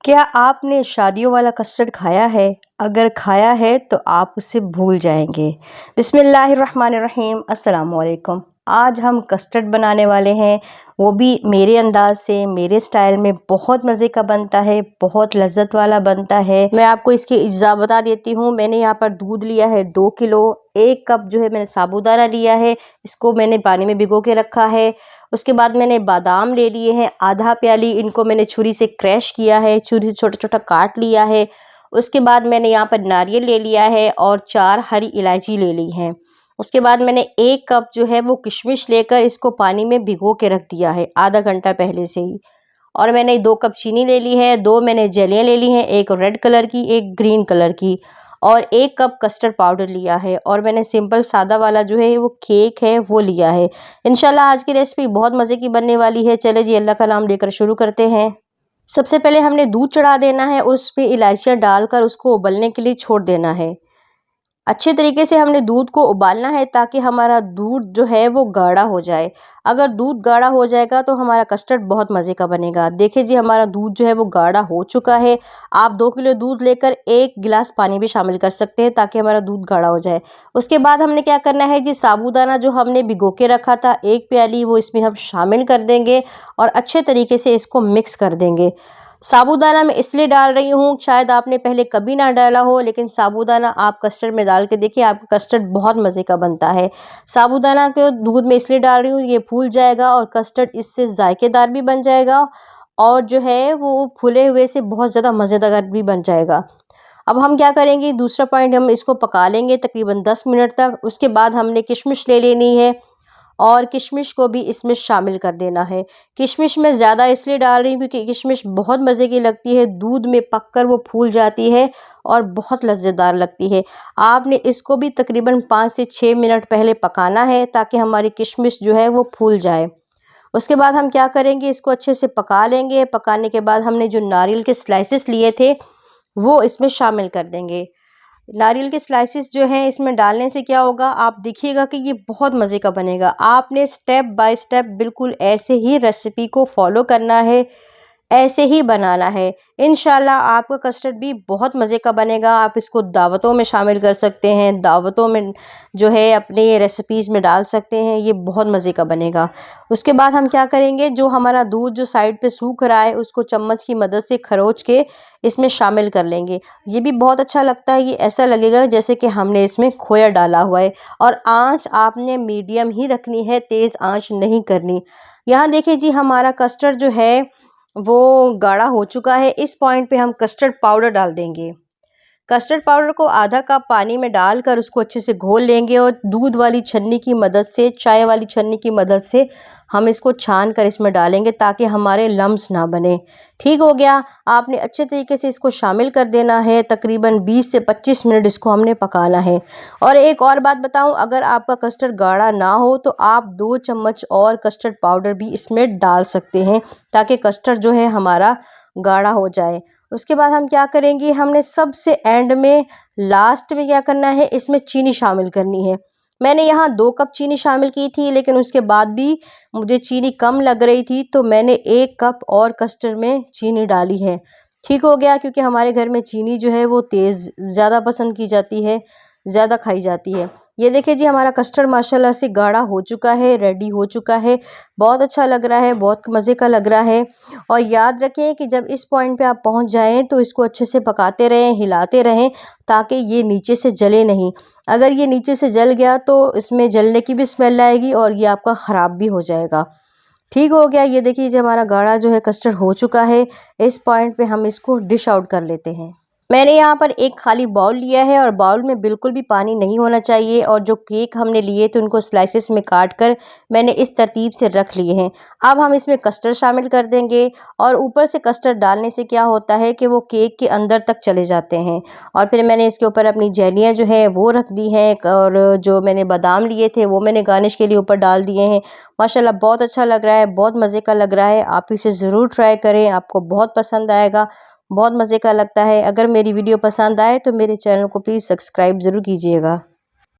क्या आपने शादियों वाला कस्टर्ड खाया है? अगर खाया है तो आप उसे भूल जाएंगे। बिस्मिल्लाहिर्रहमानिर्रहीम, अस्सलाम वालेकुम। आज हम कस्टर्ड बनाने वाले हैं, वो भी मेरे अंदाज से, मेरे स्टाइल में। बहुत मज़े का बनता है, बहुत लज्जत वाला बनता है। मैं आपको इसकी अज्जा बता देती हूँ। मैंने यहाँ पर दूध लिया है 2 किलो। 1 कप जो है मैंने साबूदाना लिया है, इसको मैंने पानी में भिगो के रखा है। उसके बाद मैंने बादाम ले लिए हैं आधा प्याली, इनको मैंने छुरी से क्रैश किया है, छुरी से छोटा छोटा काट लिया है। उसके बाद मैंने यहाँ पर नारियल ले लिया है और 4 हरी इलायची ले ली हैं। उसके बाद मैंने 1 कप जो है वो किशमिश लेकर इसको पानी में भिगो के रख दिया है आधा घंटा पहले से ही। और मैंने 2 कप चीनी ले ली है, 2 मैंने जेलियाँ ले ली हैं, एक रेड कलर की, एक ग्रीन कलर की, और 1 कप कस्टर्ड पाउडर लिया है। और मैंने सिंपल सादा वाला जो है वो केक है वो लिया है। इंशाल्लाह आज की रेसिपी बहुत मज़े की बनने वाली है। चले जी अल्लाह का नाम लेकर शुरू करते हैं। सबसे पहले हमने दूध चढ़ा देना है, उस पे इलायचियाँ डालकर उसको उबलने के लिए छोड़ देना है। अच्छे तरीके से हमने दूध को उबालना है ताकि हमारा दूध जो है वो गाढ़ा हो जाए। अगर दूध गाढ़ा हो जाएगा तो हमारा कस्टर्ड बहुत मज़े का बनेगा। देखिए जी, हमारा दूध जो है वो गाढ़ा हो चुका है। आप 2 किलो दूध लेकर 1 गिलास पानी भी शामिल कर सकते हैं ताकि हमारा दूध गाढ़ा हो जाए। उसके बाद हमने क्या करना है जी, साबूदाना जो हमने भिगो के रखा था 1 प्याली, वो इसमें हम शामिल कर देंगे और अच्छे तरीके से इसको मिक्स कर देंगे। साबूदाना मैं इसलिए डाल रही हूँ, शायद आपने पहले कभी ना डाला हो, लेकिन साबूदाना आप कस्टर्ड में डाल के देखिए, आपका कस्टर्ड बहुत मज़े का बनता है। साबूदाना को दूध में इसलिए डाल रही हूँ, ये फूल जाएगा और कस्टर्ड इससे जायकेदार भी बन जाएगा और जो है वो फूले हुए से बहुत ज़्यादा मज़ेदार भी बन जाएगा। अब हम क्या करेंगे, दूसरा पॉइंट, हम इसको पका लेंगे तकरीबन 10 मिनट तक। उसके बाद हमने किशमिश ले लेनी है और किशमिश को भी इसमें शामिल कर देना है। किशमिश मैं ज़्यादा इसलिए डाल रही हूँ क्योंकि किशमिश बहुत मज़े की लगती है, दूध में पककर वो फूल जाती है और बहुत लज़्ज़तदार लगती है। आपने इसको भी तकरीबन 5 से 6 मिनट पहले पकाना है ताकि हमारी किशमिश जो है वो फूल जाए। उसके बाद हम क्या करेंगे, इसको अच्छे से पका लेंगे। पकाने के बाद हमने जो नारियल के स्लाइसेस लिए थे वो इसमें शामिल कर देंगे। नारियल के स्लाइसेस जो हैं इसमें डालने से क्या होगा, आप देखिएगा कि ये बहुत मज़े का बनेगा। आपने स्टेप बाय स्टेप बिल्कुल ऐसे ही रेसिपी को फॉलो करना है, ऐसे ही बनाना है। इंशाल्लाह आपका कस्टर्ड भी बहुत मज़े का बनेगा। आप इसको दावतों में शामिल कर सकते हैं, दावतों में जो है अपने रेसिपीज़ में डाल सकते हैं, ये बहुत मज़े का बनेगा। उसके बाद हम क्या करेंगे, जो हमारा दूध जो साइड पे सूख रहा है उसको चम्मच की मदद से खरोच के इसमें शामिल कर लेंगे। ये भी बहुत अच्छा लगता है, ये ऐसा लगेगा जैसे कि हमने इसमें खोया डाला हुआ है। और आँच आपने मीडियम ही रखनी है, तेज़ आँच नहीं करनी। यहाँ देखिए जी, हमारा कस्टर्ड जो है वो गाढ़ा हो चुका है। इस पॉइंट पे हम कस्टर्ड पाउडर डाल देंगे। कस्टर्ड पाउडर को आधा कप पानी में डालकर उसको अच्छे से घोल लेंगे और दूध वाली छन्नी की मदद से, चाय वाली छन्नी की मदद से हम इसको छान कर इसमें डालेंगे ताकि हमारे लम्स ना बने। ठीक हो गया। आपने अच्छे तरीके से इसको शामिल कर देना है। तकरीबन 20 से 25 मिनट इसको हमने पकाना है। और एक और बात बताऊं, अगर आपका कस्टर्ड गाढ़ा ना हो तो आप 2 चम्मच और कस्टर्ड पाउडर भी इसमें डाल सकते हैं ताकि कस्टर्ड जो है हमारा गाढ़ा हो जाए। उसके बाद हम क्या करेंगे, हमने सबसे एंड में, लास्ट में क्या करना है, इसमें चीनी शामिल करनी है। मैंने यहाँ 2 कप चीनी शामिल की थी, लेकिन उसके बाद भी मुझे चीनी कम लग रही थी तो मैंने 1 कप और कस्टर्ड में चीनी डाली है। ठीक हो गया, क्योंकि हमारे घर में चीनी जो है वो तेज़ ज़्यादा पसंद की जाती है, ज़्यादा खाई जाती है। ये देखिए जी, हमारा कस्टर्ड माशाल्लाह से गाढ़ा हो चुका है, रेडी हो चुका है। बहुत अच्छा लग रहा है, बहुत मज़े का लग रहा है। और याद रखें कि जब इस पॉइंट पे आप पहुंच जाएं तो इसको अच्छे से पकाते रहें, हिलाते रहें ताकि ये नीचे से जले नहीं। अगर ये नीचे से जल गया तो इसमें जलने की भी स्मेल आएगी और ये आपका ख़राब भी हो जाएगा। ठीक हो गया। ये देखिए जी, हमारा गाढ़ा जो है कस्टर्ड हो चुका है। इस पॉइंट पे हम इसको डिश आउट कर लेते हैं। मैंने यहाँ पर एक खाली बाउल लिया है और बाउल में बिल्कुल भी पानी नहीं होना चाहिए। और जो केक हमने लिए थे उनको स्लाइसेस में काट कर मैंने इस तरतीब से रख लिए हैं। अब हम इसमें कस्टर्ड शामिल कर देंगे और ऊपर से कस्टर्ड डालने से क्या होता है कि वो केक के अंदर तक चले जाते हैं। और फिर मैंने इसके ऊपर अपनी जेलियाँ जो है वो रख दी हैं और जो मैंने बादाम लिए थे वो मैंने गार्निश के लिए ऊपर डाल दिए हैं। माशाल्लाह बहुत अच्छा लग रहा है, बहुत मज़े का लग रहा है। आप इसे ज़रूर ट्राई करें, आपको बहुत पसंद आएगा, बहुत मज़े का लगता है। अगर मेरी वीडियो पसंद आए तो मेरे चैनल को प्लीज़ सब्सक्राइब ज़रूर कीजिएगा।